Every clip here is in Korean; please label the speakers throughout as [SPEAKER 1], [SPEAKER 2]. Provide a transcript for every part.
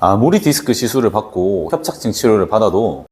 [SPEAKER 1] 아무리 디스크 시술을 받고 협착증 치료를 받아도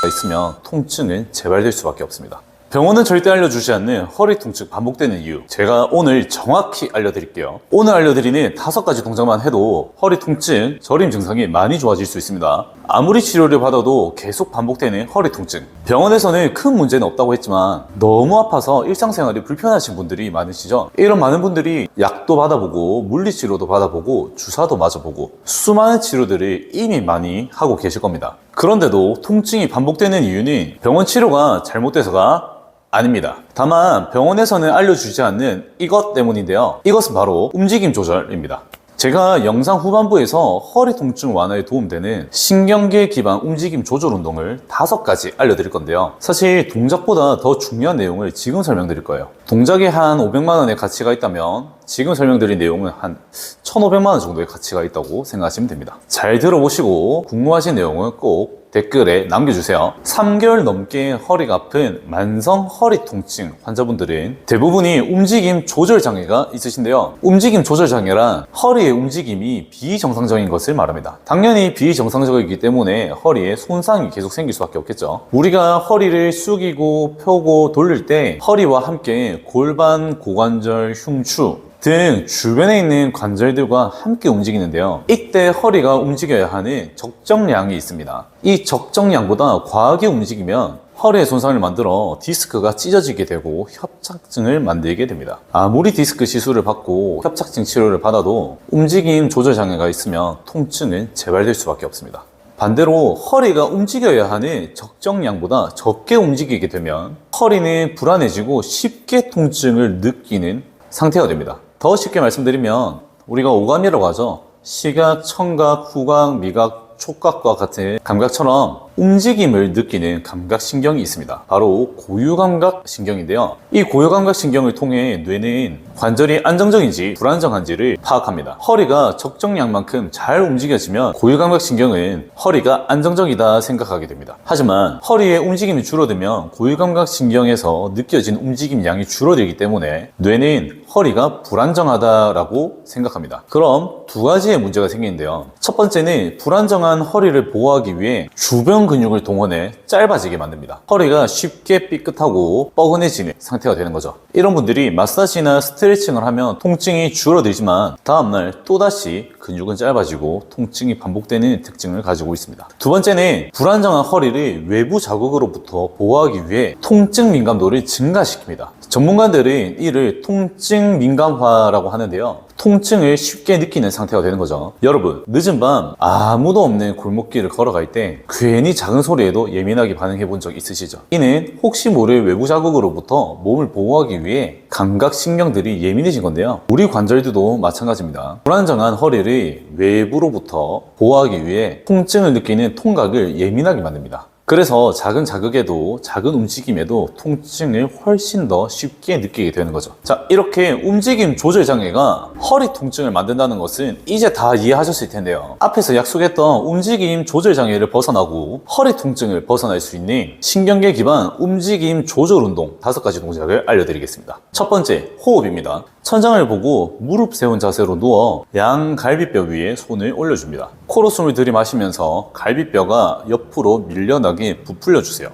[SPEAKER 1] 있으면 통증은 재발될 수밖에 없습니다. 병원은 절대 알려주지 않는 허리 통증 반복되는 이유, 제가 오늘 정확히 알려드릴게요. 오늘 알려드리는 5가지 동작만 해도 허리 통증, 저림 증상이 많이 좋아질 수 있습니다. 아무리 치료를 받아도 계속 반복되는 허리 통증, 병원에서는 큰 문제는 없다고 했지만 너무 아파서 일상생활이 불편하신 분들이 많으시죠. 이런 많은 분들이 약도 받아보고 물리치료도 받아보고 주사도 맞아보고 수많은 치료들을 이미 많이 하고 계실 겁니다. 그런데도 통증이 반복되는 이유는 병원 치료가 잘못돼서가 아닙니다. 다만 병원에서는 알려주지 않는 이것 때문인데요. 이것은 바로 움직임 조절입니다. 제가 영상 후반부에서 허리 통증 완화에 도움되는 신경계 기반 움직임 조절 운동을 5가지 알려드릴 건데요. 사실 동작보다 더 중요한 내용을 지금 설명드릴 거예요. 동작에 한 500만 원의 가치가 있다면 지금 설명드린 내용은 한 1,500만 원 정도의 가치가 있다고 생각하시면 됩니다. 잘 들어보시고 궁금하신 내용은 꼭 댓글에 남겨주세요. 3개월 넘게 허리가 아픈 만성 허리 통증 환자분들은 대부분이 움직임 조절 장애가 있으신데요. 움직임 조절 장애란 허리의 움직임이 비정상적인 것을 말합니다. 당연히 비정상적이기 때문에 허리에 손상이 계속 생길 수밖에 없겠죠. 우리가 허리를 숙이고 펴고 돌릴 때 허리와 함께 골반, 고관절, 흉추 등 주변에 있는 관절들과 함께 움직이는데요. 이때 허리가 움직여야 하는 적정량이 있습니다. 이 적정량보다 과하게 움직이면 허리에 손상을 만들어 디스크가 찢어지게 되고 협착증을 만들게 됩니다. 아무리 디스크 시술을 받고 협착증 치료를 받아도 움직임 조절 장애가 있으면 통증은 재발될 수밖에 없습니다. 반대로 허리가 움직여야 하는 적정량보다 적게 움직이게 되면 허리는 불안해지고 쉽게 통증을 느끼는 상태가 됩니다. 더 쉽게 말씀드리면 우리가 오감이라고 하죠. 시각, 청각, 후각, 미각, 촉각과 같은 감각처럼 움직임을 느끼는 감각신경이 있습니다. 바로 고유감각신경인데요. 이 고유감각신경을 통해 뇌는 관절이 안정적인지 불안정한지를 파악합니다. 허리가 적정량만큼 잘 움직여지면 고유감각신경은 허리가 안정적이다 생각하게 됩니다. 하지만 허리의 움직임이 줄어들면 고유감각신경에서 느껴진 움직임량이 줄어들기 때문에 뇌는 허리가 불안정하다라고 생각합니다. 그럼 2가지의 문제가 생기는데요. 첫 번째는 불안정한 허리를 보호하기 위해 주변 근육을 동원해 짧아지게 만듭니다. 허리가 쉽게 삐끗하고 뻐근해지는 상태가 되는 거죠. 이런 분들이 마사지나 스트레칭을 하면 통증이 줄어들지만 다음날 또다시 근육은 짧아지고 통증이 반복되는 특징을 가지고 있습니다. 2번째는 불안정한 허리를 외부 자극으로부터 보호하기 위해 통증 민감도를 증가시킵니다. 전문가들은 이를 통증 민감화라고 하는데요. 통증을 쉽게 느끼는 상태가 되는 거죠. 여러분, 늦은 밤 아무도 없는 골목길을 걸어갈 때 괜히 작은 소리에도 예민하게 반응해 본 적 있으시죠? 이는 혹시 모를 외부 자극으로부터 몸을 보호하기 위해 감각신경들이 예민해진 건데요. 우리 관절들도 마찬가지입니다. 불안정한 허리를 외부로부터 보호하기 위해 통증을 느끼는 통각을 예민하게 만듭니다. 그래서 작은 자극에도 작은 움직임에도 통증을 훨씬 더 쉽게 느끼게 되는 거죠. 자, 이렇게 움직임 조절 장애가 허리 통증을 만든다는 것은 이제 다 이해하셨을 텐데요. 앞에서 약속했던 움직임 조절 장애를 벗어나고 허리 통증을 벗어날 수 있는 신경계 기반 움직임 조절 운동 5가지 동작을 알려드리겠습니다. 첫 번째, 호흡입니다. 천장을 보고 무릎 세운 자세로 누워 양갈비뼈 위에 손을 올려줍니다. 코로 숨을 들이마시면서 갈비뼈가 옆으로 밀려나게 부풀려 주세요.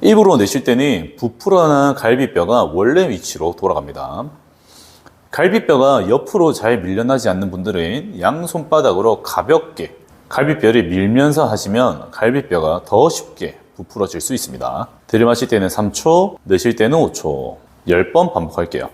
[SPEAKER 1] 입으로 내쉴 때는 부풀어난 갈비뼈가 원래 위치로 돌아갑니다. 갈비뼈가 옆으로 잘 밀려나지 않는 분들은 양손바닥으로 가볍게 갈비뼈를 밀면서 하시면 갈비뼈가 더 쉽게 부풀어질 수 있습니다. 들이마실 때는 3초, 내쉴 때는 5초, 10번 반복할게요.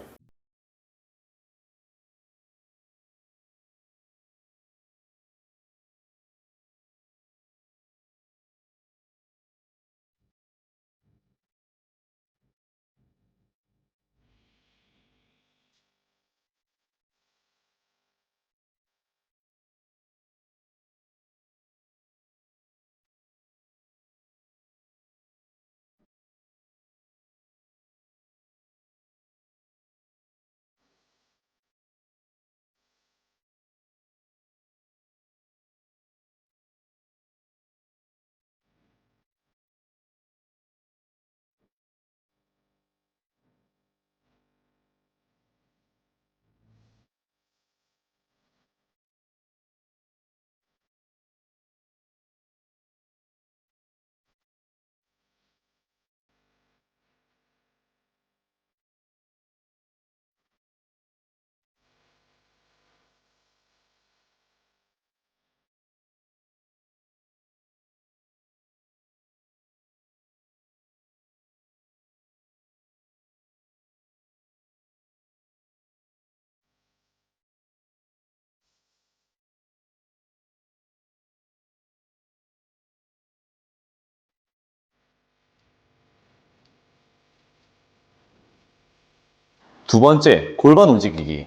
[SPEAKER 1] 두 번째, 골반 움직이기.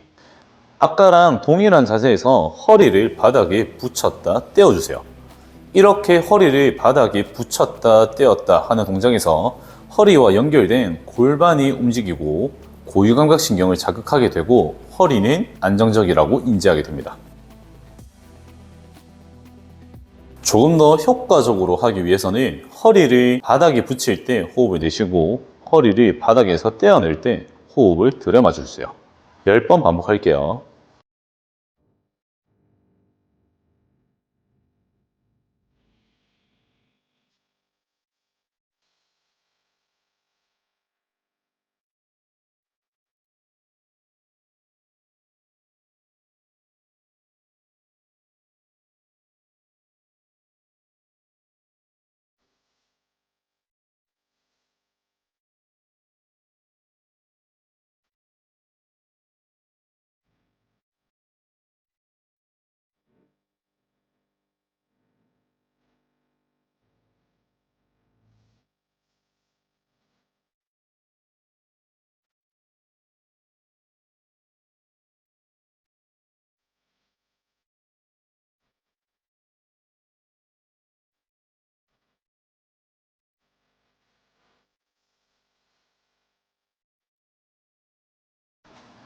[SPEAKER 1] 아까랑 동일한 자세에서 허리를 바닥에 붙였다 떼어주세요. 이렇게 허리를 바닥에 붙였다 떼었다 하는 동작에서 허리와 연결된 골반이 움직이고 고유감각신경을 자극하게 되고 허리는 안정적이라고 인지하게 됩니다. 조금 더 효과적으로 하기 위해서는 허리를 바닥에 붙일 때 호흡을 내쉬고 허리를 바닥에서 떼어낼 때 호흡을 들여마셔주세요. 10번 반복할게요.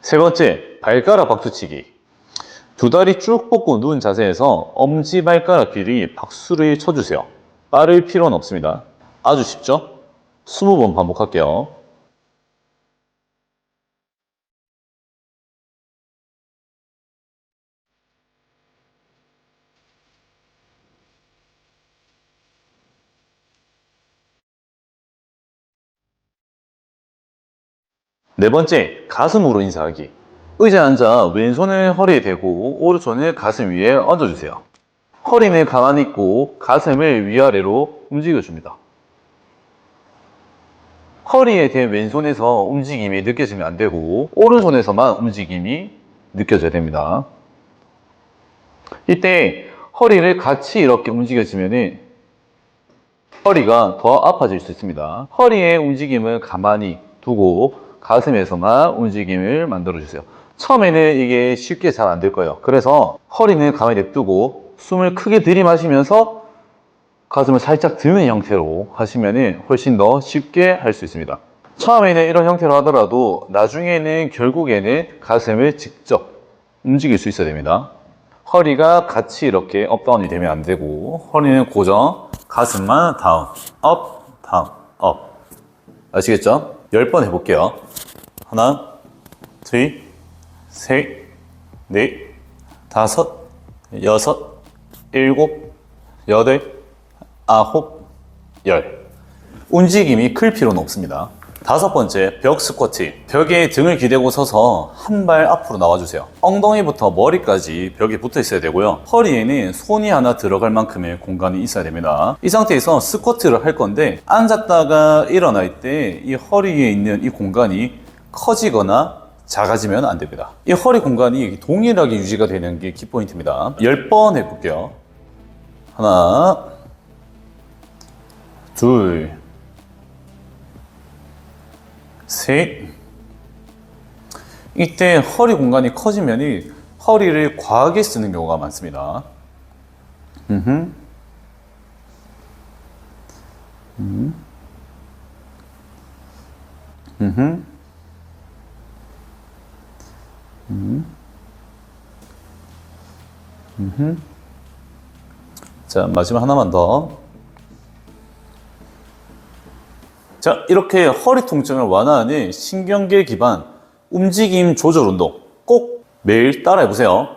[SPEAKER 1] 세 번째, 발가락 박수치기. 두 다리 쭉 뻗고 누운 자세에서 엄지발가락 길이 박수를 쳐주세요. 빠를 필요는 없습니다. 아주 쉽죠? 20번 반복할게요. 네 번째, 가슴으로 인사하기. 의자에 앉아 왼손을 허리에 대고 오른손을 가슴 위에 얹어주세요. 허리는 가만히 있고 가슴을 위아래로 움직여줍니다. 허리에 댄 왼손에서 움직임이 느껴지면 안 되고 오른손에서만 움직임이 느껴져야 됩니다. 이때 허리를 같이 이렇게 움직여주면 허리가 더 아파질 수 있습니다. 허리의 움직임을 가만히 두고 가슴에서만 움직임을 만들어주세요. 처음에는 이게 쉽게 잘 안 될 거예요. 그래서 허리는 가만히 냅두고 숨을 크게 들이마시면서 가슴을 살짝 드는 형태로 하시면 훨씬 더 쉽게 할 수 있습니다. 처음에는 이런 형태로 하더라도 나중에는 결국에는 가슴을 직접 움직일 수 있어야 됩니다. 허리가 같이 이렇게 업다운이 되면 안 되고 허리는 고정, 가슴만 다운, 업, 다운, 업. 아시겠죠? 10번 해볼게요. 하나, 둘, 셋, 넷, 다섯, 여섯, 일곱, 여덟, 아홉, 열. 움직임이 클 필요는 없습니다. 다섯 번째, 벽 스쿼트. 벽에 등을 기대고 서서 한 발 앞으로 나와주세요. 엉덩이부터 머리까지 벽에 붙어 있어야 되고요. 허리에는 손이 하나 들어갈 만큼의 공간이 있어야 됩니다. 이 상태에서 스쿼트를 할 건데 앉았다가 일어날 때 이 허리에 있는 이 공간이 커지거나 작아지면 안 됩니다. 이 허리 공간이 동일하게 유지가 되는 게 키포인트입니다. 10번 해볼게요. 하나, 둘, 셋. 이때 허리 공간이 커지면 허리를 과하게 쓰는 경우가 많습니다. 자, 마지막 하나만 더. 자, 이렇게 허리 통증을 완화하는 신경계 기반 움직임 조절 운동 꼭 매일 따라해 보세요.